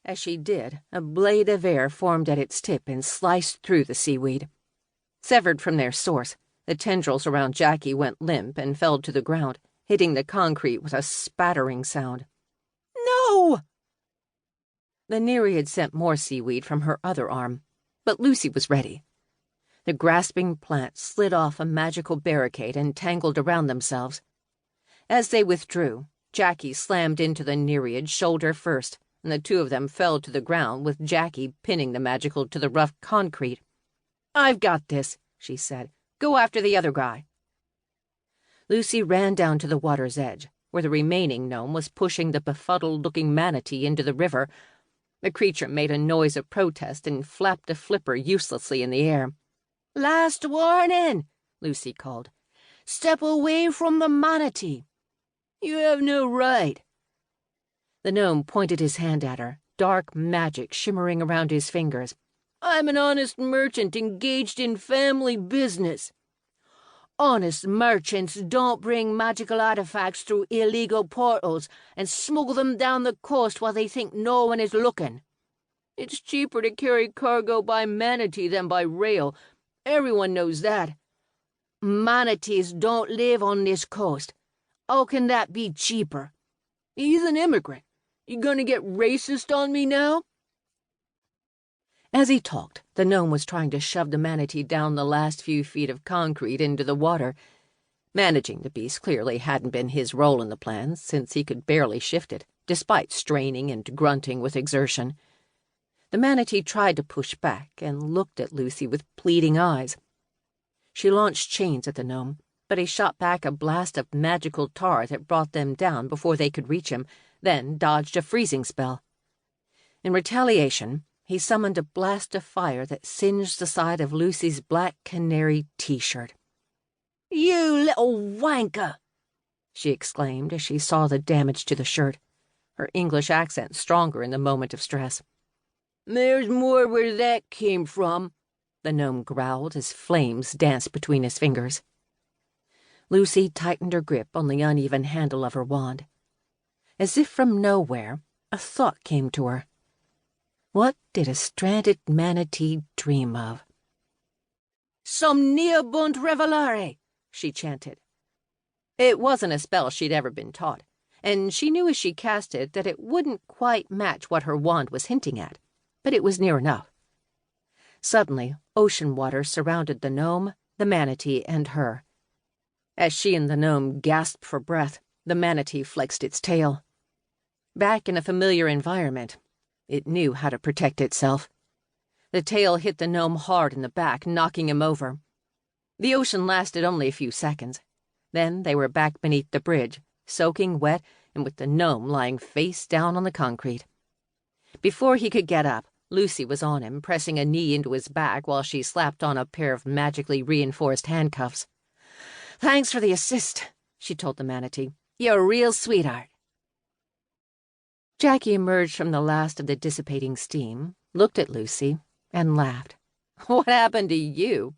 As she did, a blade of air formed at its tip and sliced through the seaweed. Severed from their source, the tendrils around Jackie went limp and fell to the ground, hitting the concrete with a spattering sound. "No!" The Nereid sent more seaweed from her other arm, but Lucy was ready. The grasping plants slid off a magical barricade and tangled around themselves. As they withdrew, Jackie slammed into the Nereid shoulder first, and the two of them fell to the ground with Jackie pinning the magical to the rough concrete. "I've got this," she said. "Go after the other guy." Lucy ran down to the water's edge, where the remaining gnome was pushing the befuddled-looking manatee into the river. The creature made a noise of protest and flapped a flipper uselessly in the air. "Last warning," Lucy called. "Step away from the manatee." "You have no right." The gnome pointed his hand at her, dark magic shimmering around his fingers. "I'm an honest merchant engaged in family business." "Honest merchants don't bring magical artifacts through illegal portals and smuggle them down the coast while they think no one is looking. It's cheaper to carry cargo by manatee than by rail. Everyone knows that. Manatees don't live on this coast. How can that be cheaper? He's an immigrant. You gonna get racist on me now?" As he talked, the gnome was trying to shove the manatee down the last few feet of concrete into the water. Managing the beast clearly hadn't been his role in the plan, since he could barely shift it, despite straining and grunting with exertion. The manatee tried to push back and looked at Lucy with pleading eyes. She launched chains at the gnome, but he shot back a blast of magical tar that brought them down before they could reach him, then dodged a freezing spell. In retaliation, he summoned a blast of fire that singed the side of Lucy's black canary t-shirt. "You little wanker!" she exclaimed as she saw the damage to the shirt, her English accent stronger in the moment of stress. "There's more where that came from," the gnome growled as flames danced between his fingers. Lucy tightened her grip on the uneven handle of her wand. As if from nowhere, a thought came to her. What did a stranded manatee dream of? "Somniabunt revelare," she chanted. It wasn't a spell she'd ever been taught, and she knew as she cast it that it wouldn't quite match what her wand was hinting at, but it was near enough. Suddenly, ocean water surrounded the gnome, the manatee, and her. As she and the gnome gasped for breath, the manatee flexed its tail. Back in a familiar environment, it knew how to protect itself. The tail hit the gnome hard in the back, knocking him over. The ocean lasted only a few seconds. Then they were back beneath the bridge, soaking wet and with the gnome lying face down on the concrete. Before he could get up, Lucy was on him, pressing a knee into his back while she slapped on a pair of magically reinforced handcuffs. "Thanks for the assist," she told the manatee. "You're a real sweetheart." Jackie emerged from the last of the dissipating steam, looked at Lucy, and laughed. "What happened to you?"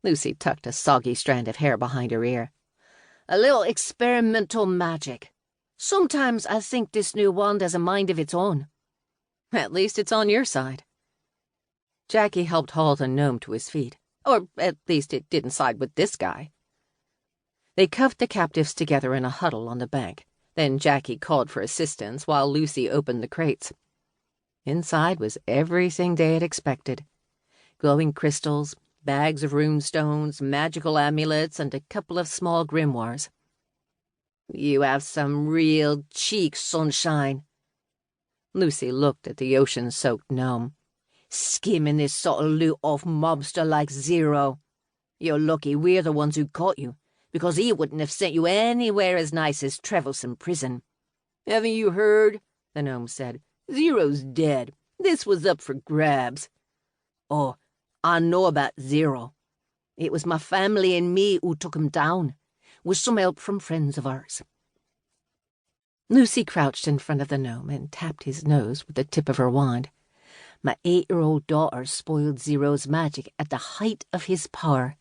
Lucy tucked a soggy strand of hair behind her ear. "A little experimental magic. Sometimes I think this new wand has a mind of its own." "At least it's on your side." Jackie helped haul the gnome to his feet. Or at least it didn't side with this guy. They cuffed the captives together in a huddle on the bank. Then Jackie called for assistance while Lucy opened the crates. Inside was everything they had expected. Glowing crystals, bags of rune stones, magical amulets, and a couple of small grimoires. "You have some real cheek, sunshine." Lucy looked at the ocean-soaked gnome. "Skimming this sort of loot off mobster like Zero. You're lucky we're the ones who caught you, because he wouldn't have sent you anywhere as nice as Trevelson Prison." "Haven't you heard?" the gnome said. "Zero's dead. This was up for grabs." "Oh, I know about Zero. It was my family and me who took him down, with some help from friends of ours." Lucy crouched in front of the gnome and tapped his nose with the tip of her wand. "My 8-year-old daughter spoiled Zero's magic at the height of his power.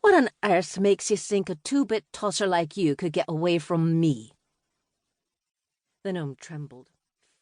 What on earth makes you think a 2-bit tosser like you could get away from me?" The gnome trembled.